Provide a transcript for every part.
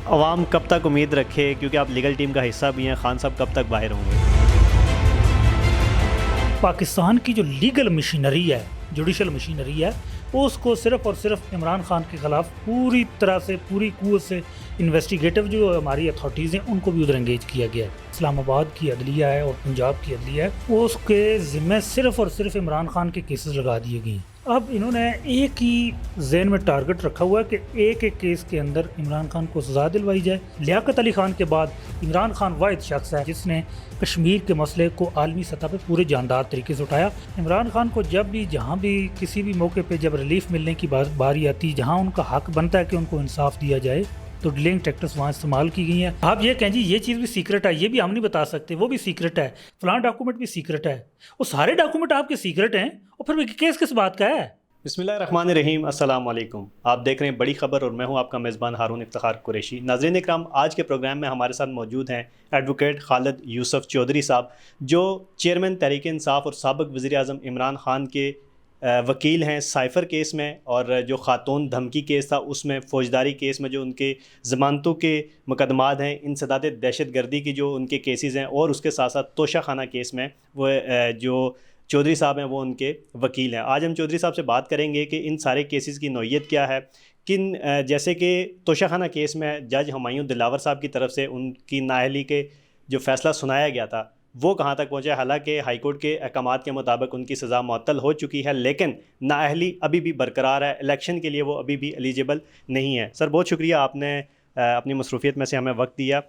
अवाम कब तक उम्मीद रखे, क्योंकि आप लीगल टीम का हिस्सा भी हैं, खान साहब कब तक बाहर होंगे? पाकिस्तान की जो लीगल मशीनरी है, जुडिशल मशीनरी है, वो उसको सिर्फ़ और सिर्फ इमरान खान के ख़िलाफ़ पूरी तरह से, पूरी क़ुव्वत से इन्वेस्टिगेटिव जो हमारी अथॉरिटीज़ हैं उनको भी उधर एंगेज किया गया है। इस्लामाबाद की अदलिया है और पंजाब की अदलिया है, वो उसके ज़िम्मे सिर्फ़ और सिर्फ इमरान खान के केसेस लगा दिए गए हैं। अब इन्होंने एक ही ज़हन में टारगेट रखा हुआ है कि एक एक केस के अंदर इमरान खान को सज़ा दिलवाई जाए। लियाकत अली खान के बाद इमरान खान वाहिद शख्स है जिसने कश्मीर के मसले को आलमी सतह पर पूरे जानदार तरीके से उठाया। इमरान खान को जब भी, जहाँ भी, किसी भी मौके पर जब रिलीफ मिलने की बारी आती, जहाँ उनका हक बनता है कि उनको इंसाफ दिया जाए, तो डिलेइंग टैक्टिक्स वहाँ इस्तेमाल की गई हैं। आप ये कहें जी ये चीज़ भी सीक्रेट है, ये भी हम नहीं बता सकते, वो भी सीक्रेट है, फलां डॉक्यूमेंट भी सीक्रेट है, वो सारे डॉक्यूमेंट आपके सीक्रेट हैं और फिर केस किस बात का है? बिस्मिल्लाहिर्रहमानिर्रहीम, अस्सलाम वालेकुम। आप देख रहे हैं बड़ी खबर और मैं हूं आपका मेज़बान हारून इफ्तिखार कुरैशी। नाज़रीन इकराम, आज के प्रोग्राम में हमारे साथ मौजूद हैं एडवोकेट खालिद यूसुफ चौधरी साहब, जो चेयरमैन तहरीक इंसाफ और साबिक़ वज़ीर-ए-आज़म इमरान खान के वकील हैं साइफ़र केस में, और जो ख़ातून धमकी केस था उसमें, फ़ौजदारी केस में जो उनके ज़मानतों के मुकदमात हैं, इंसदाद दहशतगर्दी की जो उनके केसेस हैं, और उसके साथ साथ तोशा खाना केस में वो जो चौधरी साहब हैं वो उनके वकील हैं। आज हम चौधरी साहब से बात करेंगे कि इन सारे केसेस की नौइयत क्या है, जैसे कि तोशा खाना केस में जज हुमायूं दिलावर साहब की तरफ से उनकी नाअहली के जो फ़ैसला सुनाया गया था वो कहाँ तक पहुँचा। हालांकि हाई कोर्ट के अहकामात के मुताबिक उनकी सज़ा मुअत्तल हो चुकी है, लेकिन नाअहली अभी भी बरकरार है। इलेक्शन के लिए वो अभी भी एलिजिबल नहीं है। सर, बहुत शुक्रिया, आपने अपनी मसरूफ़ियत में से हमें वक्त दिया।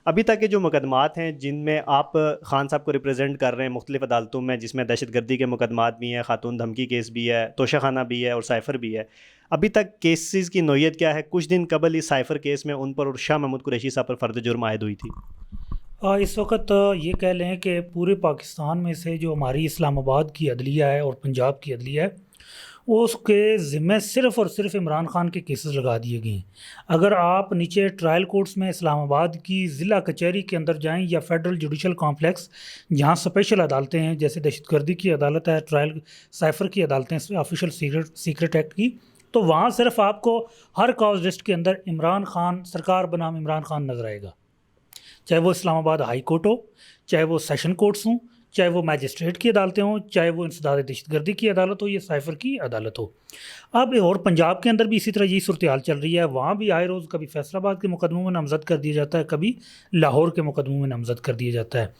अभी तक के जो मुकदमात हैं जिनमें आप खान साहब को रिप्रेजेंट कर रहे हैं मुख्तलिफ़ अदालतों में, जिसमें दहशतगर्दी के मुकदमात भी हैं, खातून धमकी केस भी है, तोशा खाना भी है और साइफ़र भी है, अभी तक केसेस की नौइयत क्या है? कुछ दिन कबल इस साइफ़र केस में उन पर और शाह महमूद कुरैशी साहब पर फ़र्द जुर्म आयद हुई थी। इस वक्त ये कह लें कि पूरे पाकिस्तान में से जो हमारी इस्लामाबाद की अदलिया है और पंजाब की अदलिया है, वो उसके ज़िम्मे सिर्फ़ और सिर्फ इमरान खान के केसेस लगा दिए गए हैं। अगर आप नीचे ट्रायल कोर्ट्स में इस्लामाबाद की ज़िला कचहरी के अंदर जाएं या फेडरल जुडिशल कॉम्प्लेक्स जहां स्पेशल अदालतें हैं, जैसे दहशतगर्दी की अदालत है, ट्रायल साइफ़र की अदालतें, ऑफिशियल सीक्रेट एक्ट की, तो वहाँ सिर्फ आपको हर कॉज लिस्ट के अंदर इमरान खान, सरकार बनाम इमरान खान नज़र आएगा। चाहे वो इस्लामाबाद हाई कोर्ट हो, चाहे वो सेशन कोर्ट्स हों, चाहे वो मैजिस्ट्रेट की अदालतें हों, चाहे वो इंसदाद दहशतगर्दी की अदालत हो या साइफ़र की अदालत हो। अब और पंजाब के अंदर भी इसी तरह यही सूरत हाल चल रही है। वहाँ भी आए रोज़ कभी फैसलाबाद के मुकदमों में नामज़द कर दिया जाता है, कभी लाहौर के मुकदमों में नामज़द कर दिया जाता है।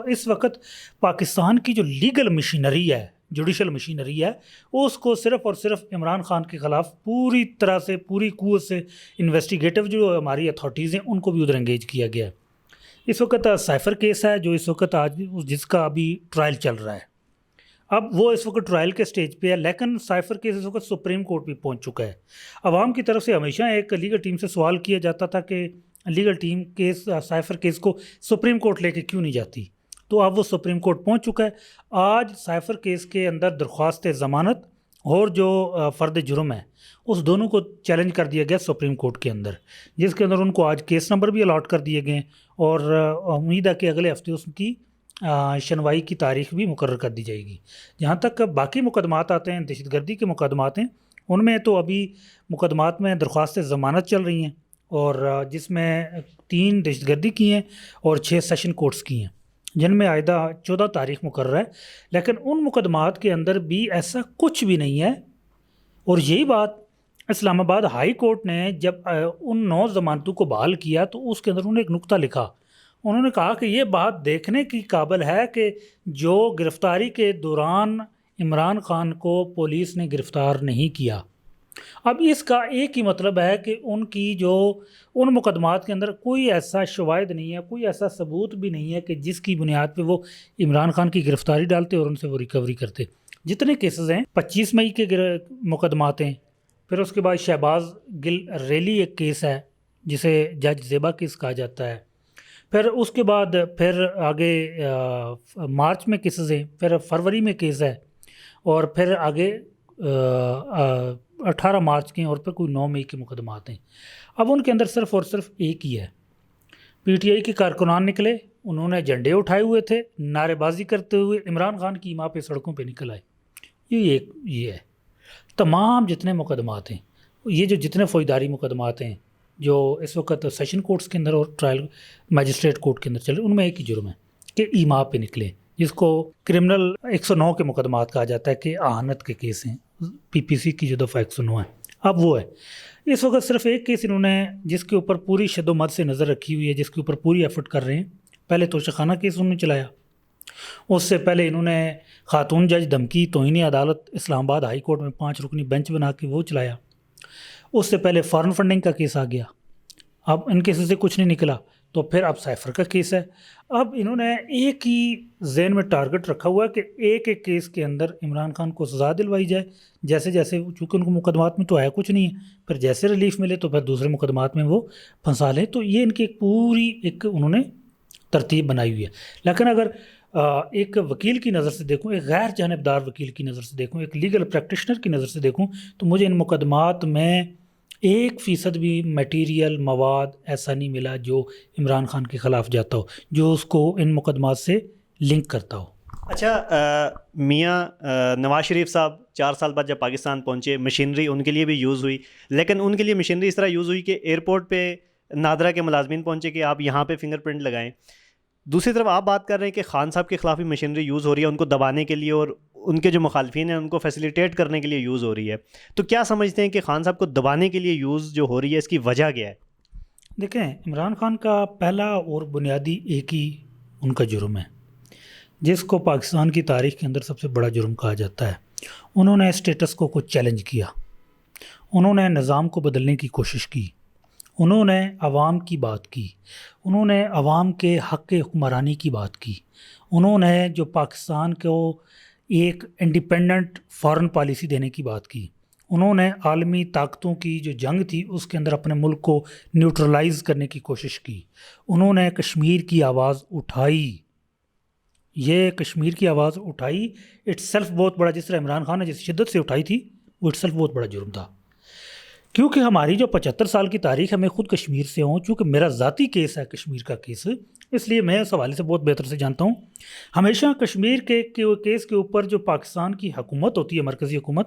इस वक्त पाकिस्तान की जो लीगल मशीनरी है, जुडिशल मशीनरी है, वो उसको सिर्फ़ और सिर्फ इमरान खान के ख़िलाफ़ पूरी तरह से, पूरी क़ुव्वत से इन्वेस्टिगेटिव जो हमारी अथॉरिटीज़ हैं उनको भी उधर एंगेज किया गया है। इस वक्त साइफ़र केस है जो इस वक्त आज जिसका अभी ट्रायल चल रहा है। अब वो इस वक्त ट्रायल के स्टेज पे है, लेकिन साइफ़र केस इस वक्त सुप्रीम कोर्ट भी पहुंच चुका है। अवाम की तरफ से हमेशा एक लीगल टीम से सवाल किया जाता था कि legal team case, cipher case को सुप्रीम कोर्ट लेके क्यों नहीं जाती, तो अब वो सुप्रीम कोर्ट पहुँच चुका है। आज साइफ़र केस के अंदर दरख्वास्त ज़मानत और जो फ़र्द जुर्म है उस दोनों को चैलेंज कर दिया गया सुप्रीम कोर्ट के अंदर, जिसके अंदर उनको आज केस नंबर भी अलॉट कर दिए गए और उम्मीद है कि अगले हफ्ते उसकी सुनवाई की तारीख भी मुकर्रर कर दी जाएगी। जहाँ तक बाकी मुकदमात आते हैं, दहशतगर्दी के मुकदमात हैं, उनमें तो अभी मुकदमात में दरख्वास्त ज़मानत चल रही हैं, और जिसमें 3 दहशतगर्दी की हैं और 6 सेशन कोर्ट्स की हैं, जिनमें आइंदा 14 तारीख मुकर्रर है। लेकिन उन मुकदमात के अंदर भी ऐसा कुछ भी नहीं है। और यही बात इस्लामाबाद हाई कोर्ट ने जब उन 9 ज़मानतों को बहाल किया तो उसके अंदर उन्होंने एक नुक्ता लिखा। उन्होंने कहा कि ये बात देखने की काबिल है कि जो गिरफ़्तारी के दौरान इमरान खान को पुलिस ने गिरफ़्तार नहीं किया। अब इसका एक ही मतलब है कि उनकी जो उन मुकदमात के अंदर कोई ऐसा शवाहिद नहीं है, कोई ऐसा सबूत भी नहीं है कि जिसकी बुनियाद पे वो इमरान खान की गिरफ़्तारी डालते और उनसे वो रिकवरी करते। जितने केसेस हैं, 25 मई के मुकदमात हैं, फिर उसके बाद शहबाज गिल रैली एक केस है जिसे जज ज़ेबा केस कहा जाता है, फिर उसके बाद फिर आगे मार्च में केसेस हैं, फिर फरवरी में केस है, और फिर आगे 18 मार्च के, और फिर कोई 9 मई के मुकदमात हैं। अब उनके अंदर सिर्फ़ और सिर्फ एक ही है। पीटीआई के कारकुनान निकले, उन्होंने झंडे उठाए हुए थे, नारेबाजी करते हुए इमरान खान की माँ पे सड़कों पे निकल आए। ये है तमाम जितने मुकदमात हैं, ये जो जितने फ़ौजदारी मुकदमात हैं, जो इस वक्त सेशन कोर्ट्स के अंदर और ट्रायल मजिस्ट्रेट कोर्ट के अंदर चल रहे, उनमें एक ही जुर्म है कि ईमा पे निकले, जिसको क्रिमिनल 109 के मुकदमात कहा जाता है कि आहानत के केस हैं, पीपीसी की जो दफ़ा 109 है, अब वो है। इस वक्त सिर्फ एक केस इन्होंने जिसके ऊपर पूरी शद्दोमत से नज़र रखी हुई है, जिसके ऊपर पूरी एफर्ट कर रहे हैं। पहले तोशाखाना केस उन्होंने चलाया, उससे पहले इन्होंने खातून जज धमकी तौहीन अदालत इस्लामाबाद हाई कोर्ट में 5 रुकनी बेंच बना के वो चलाया। उससे पहले फॉरेन फंडिंग का केस आ गया। अब इन केस से कुछ नहीं निकला, तो फिर अब साइफर का केस है। अब इन्होंने एक ही जहन में टारगेट रखा हुआ है कि एक एक केस के अंदर इमरान खान को सज़ा दिलवाई जाए। जैसे जैसे चूँकि उनको मुकदमात में तो आया कुछ नहीं है, फिर जैसे रिलीफ मिले तो फिर दूसरे मुकदमात में वो फंसा लें। तो ये इनकी एक पूरी एक उन्होंने तरतीब बनाई हुई है। लेकिन अगर एक वकील की नज़र से देखूं, एक गैर जानिबदार वकील की नज़र से देखूं, एक लीगल प्रैक्टिशनर की नज़र से देखूं, तो मुझे इन मुकदमात में 1% भी मटेरियल मवाद ऐसा नहीं मिला जो इमरान खान के ख़िलाफ़ जाता हो, जो उसको इन मुकदमात से लिंक करता हो। अच्छा, मियाँ नवाज शरीफ साहब 4 साल बाद जब पाकिस्तान पहुँचे, मशीनरी उनके लिए भी यूज़ हुई, लेकिन उनके लिए मशीनरी इस तरह यूज़ हुई कि एयरपोर्ट पे नादरा के मुलाजमीन पहुँचे कि आप यहाँ पे फिंगरप्रिंट लगाएं। दूसरी तरफ आप बात कर रहे हैं कि खान साहब के ख़िलाफ़ भी मशीनरी यूज़ हो रही है, उनको दबाने के लिए और उनके जो मुखालफिन हैं उनको फैसिलिटेट करने के लिए यूज़ हो रही है। तो क्या समझते हैं कि खान साहब को दबाने के लिए यूज़ जो हो रही है, इसकी वजह क्या है? देखें, इमरान खान का पहला और बुनियादी एक ही उनका जुर्म है, जिसको पाकिस्तान की तारीख़ के अंदर सबसे बड़ा जुर्म कहा जाता है। उन्होंने स्टेटस को चैलेंज किया, उन्होंने निज़ाम को बदलने की कोशिश की, उन्होंने आवाम की बात की, उन्होंने आवाम के हक़ हुक्मरानी की बात की, उन्होंने जो पाकिस्तान को एक इंडिपेंडेंट फॉरेन पॉलिसी देने की बात की, उन्होंने आलमी ताकतों की जो जंग थी उसके अंदर अपने मुल्क को न्यूट्रलाइज़ करने की कोशिश की, उन्होंने कश्मीर की आवाज़ उठाई। ये कश्मीर की आवाज़ उठाई इट्सेल्फ बहुत बड़ा, जिस तरह इमरान खान ने जिस शिद्दत से उठाई थी, वो इट्सेल्फ बहुत बड़ा जुर्म था। क्योंकि हमारी जो 75 साल की तारीख़ है, मैं ख़ुद कश्मीर से हूँ, चूँकि मेरा ज़ाती केस है कश्मीर का केस, इसलिए मैं इस हवाले से बहुत बेहतर से जानता हूँ। हमेशा कश्मीर के केस के ऊपर जो पाकिस्तान की हुकूमत होती है, मरकज़ी हुकूमत,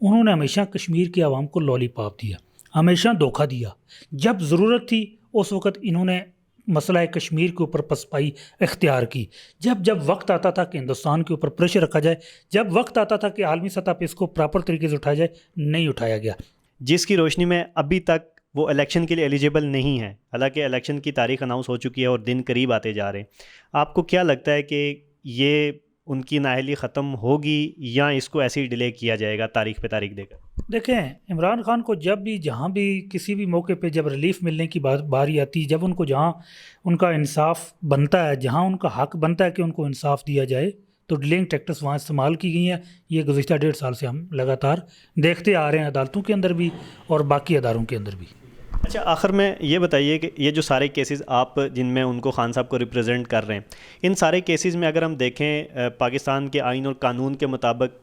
उन्होंने हमेशा कश्मीर के आवाम को लॉलीपॉप दिया, हमेशा धोखा दिया। जब ज़रूरत थी उस वक़्त इन्होंने मसला कश्मीर के ऊपर पसपाई इख्तियार की। जब जब वक्त आता था कि हिंदुस्तान के ऊपर प्रेशर रखा जाए, जब वक्त आता था कि आलमी सतह पर इसको प्रॉपर तरीके से उठाया जाए, नहीं उठाया गया। जिसकी रोशनी में अभी तक वो इलेक्शन के लिए एलिजिबल नहीं है, हालांकि इलेक्शन की तारीख अनाउंस हो चुकी है और दिन करीब आते जा रहे हैं। आपको क्या लगता है कि ये उनकी नाअहली ख़त्म होगी या इसको ऐसे ही डिले किया जाएगा तारीख पे तारीख देकर? देखें, इमरान खान को जब भी जहाँ भी किसी भी मौके पे जब रिलीफ मिलने की बारी आती, जब उनको जहाँ उनका इंसाफ बनता है, जहाँ उनका हक़ बनता है कि उनको इंसाफ दिया जाए, तो डिलेइंग टैक्टिक्स वहाँ इस्तेमाल की गई हैं। ये गुज़िश्ता 1.5 साल से हम लगातार देखते आ रहे हैं, अदालतों के अंदर भी और बाकी अदारों के अंदर भी। अच्छा, आखिर में ये बताइए कि ये जो सारे केसेस आप जिनमें उनको खान साहब को रिप्रेजेंट कर रहे हैं, इन सारे केसेस में अगर हम देखें पाकिस्तान के आइन और कानून के मुताबिक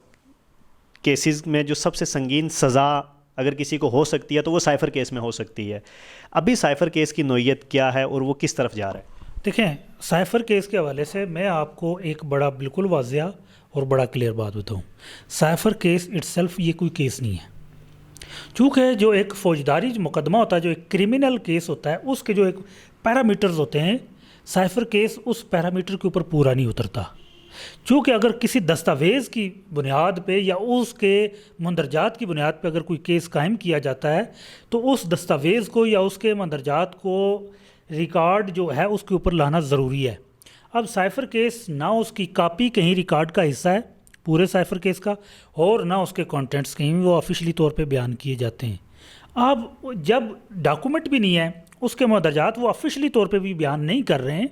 केसेस में जो सबसे संगीन सज़ा अगर किसी को हो सकती है तो वो साइफ़र केस में हो सकती है। अभी साइफ़र केस की नोयत क्या है और वो किस तरफ जा रहा है? देखें, साइफ़र केस के हवाले से मैं आपको एक बड़ा बिल्कुल वाज़िया और बड़ा क्लियर बात बताऊं। साइफ़र केस इट्सेल्फ ये कोई केस नहीं है। चूँकि जो एक फ़ौजदारी मुकदमा होता है, जो एक क्रिमिनल केस होता है, उसके जो एक पैरामीटर्स होते हैं, साइफ़र केस उस पैरामीटर के ऊपर पूरा नहीं उतरता। चूँकि अगर किसी दस्तावेज़ की बुनियाद पे या उसके मंदरजात की बुनियाद पे अगर कोई केस कायम किया जाता है, तो उस दस्तावेज़ को या उसके मंदरजात को रिकॉर्ड जो है उसके ऊपर लाना ज़रूरी है। अब साइफ़र केस ना उसकी कापी कहीं रिकॉर्ड का हिस्सा है पूरे साइफ़र केस का, और ना उसके कंटेंट्स कहीं वो ऑफिशियली तौर पे बयान किए जाते हैं। अब जब डॉक्यूमेंट भी नहीं है, उसके मंदरजात वो ऑफिशियली तौर पे भी बयान नहीं कर रहे हैं,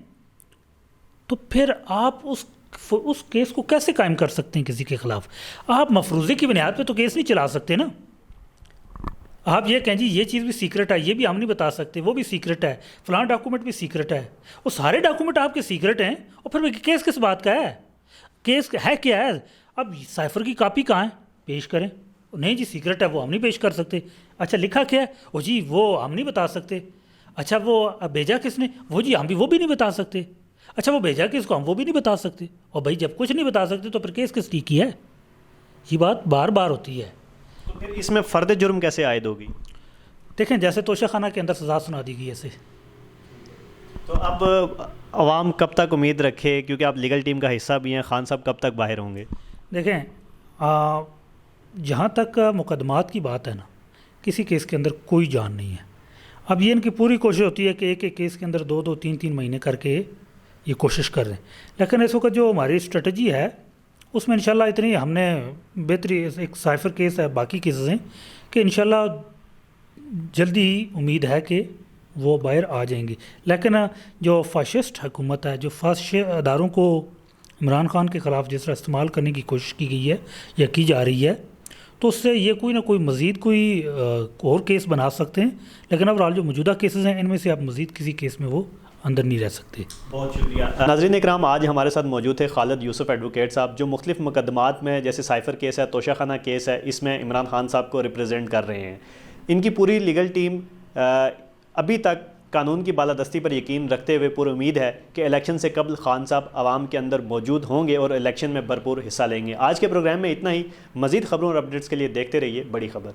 तो फिर आप उस केस को कैसे कायम कर सकते हैं किसी के ख़िलाफ़? आप मफरूज़े की बुनियाद पे तो केस नहीं चला सकते ना। आप ये कहें जी ये चीज़ भी सीक्रेट है, ये भी हम नहीं बता सकते, वो भी सीक्रेट है, फ़लाँ डॉक्यूमेंट भी सीक्रेट है, वो सारे डॉक्यूमेंट आपके सीक्रेट हैं, और फिर केस किस बात का है? केस है क्या है? अब साइफ़र की कापी कहाँ है? पेश करें। नहीं जी सीक्रेट है, वो हम नहीं पेश कर सकते। अच्छा लिखा क्या है? ओ जी वो हम नहीं बता सकते। अच्छा वो भेजा किसने? वो जी हम भी वो भी नहीं बता सकते। अच्छा वो भेजा किसको? हम वो भी नहीं बता सकते। और भाई जब कुछ नहीं बता सकते तो फिर केस किस की है? ये बात बार बार होती है। तो फिर इसमें फ़र्द जुर्म कैसे आयद होगी? देखें जैसे तोशा खाना के अंदर सज़ा सुना दी गई ऐसे। तो अब आवाम कब तक उम्मीद रखे, क्योंकि आप लीगल टीम का हिस्सा भी हैं, खान साहब कब तक बाहर होंगे? देखें जहाँ तक मुकदमात की बात है ना, किसी केस के अंदर कोई जान नहीं है। अब ये इनकी पूरी कोशिश होती है कि एक एक केस के अंदर 2-2 3-3 महीने करके ये कोशिश कर रहे हैं, लेकिन इस वक्त जो हमारी स्ट्रेटजी है उसमें इंशाल्लाह इतनी हमने बेहतरी, एक साइफर केस है, बाकी केसेस हैं कि इंशाल्लाह जल्दी ही उम्मीद है कि वो बाहर आ जाएंगी। लेकिन जो फाशिस्ट हुकूमत है, जो फाशिस्ट अदारों को इमरान खान के ख़िलाफ़ जिस तरह इस्तेमाल करने की कोशिश की गई है या की जा रही है, तो उससे ये कोई ना कोई मज़ीद कोई और केस बना सकते हैं। लेकिन ओवरऑल जो मौजूदा केसेस हैं इनमें से आप मज़ीद किसी केस में वो अंदर नहीं रह सकते। बहुत शुक्रिया। नाज़रीन इकराम, आज हमारे साथ मौजूद थे खालिद यूसुफ एडवोकेट साहब, जो मुख्तलिफ मुकदमात में जैसे साइफ़र केस है, तोशा खाना केस है, इसमें इमरान खान साहब को रिप्रेजेंट कर रहे हैं। इनकी पूरी लीगल टीम अभी तक कानून की बालादस्ती पर यकीन रखते हुए पूरी उम्मीद है कि इलेक्शन से कबल खान साहब आवाम के अंदर मौजूद होंगे और इलेक्शन में भरपूर हिस्सा लेंगे। आज के प्रोग्राम में इतना ही। मज़ीद खबरों और अपडेट्स के लिए देखते रहिए बड़ी खबर।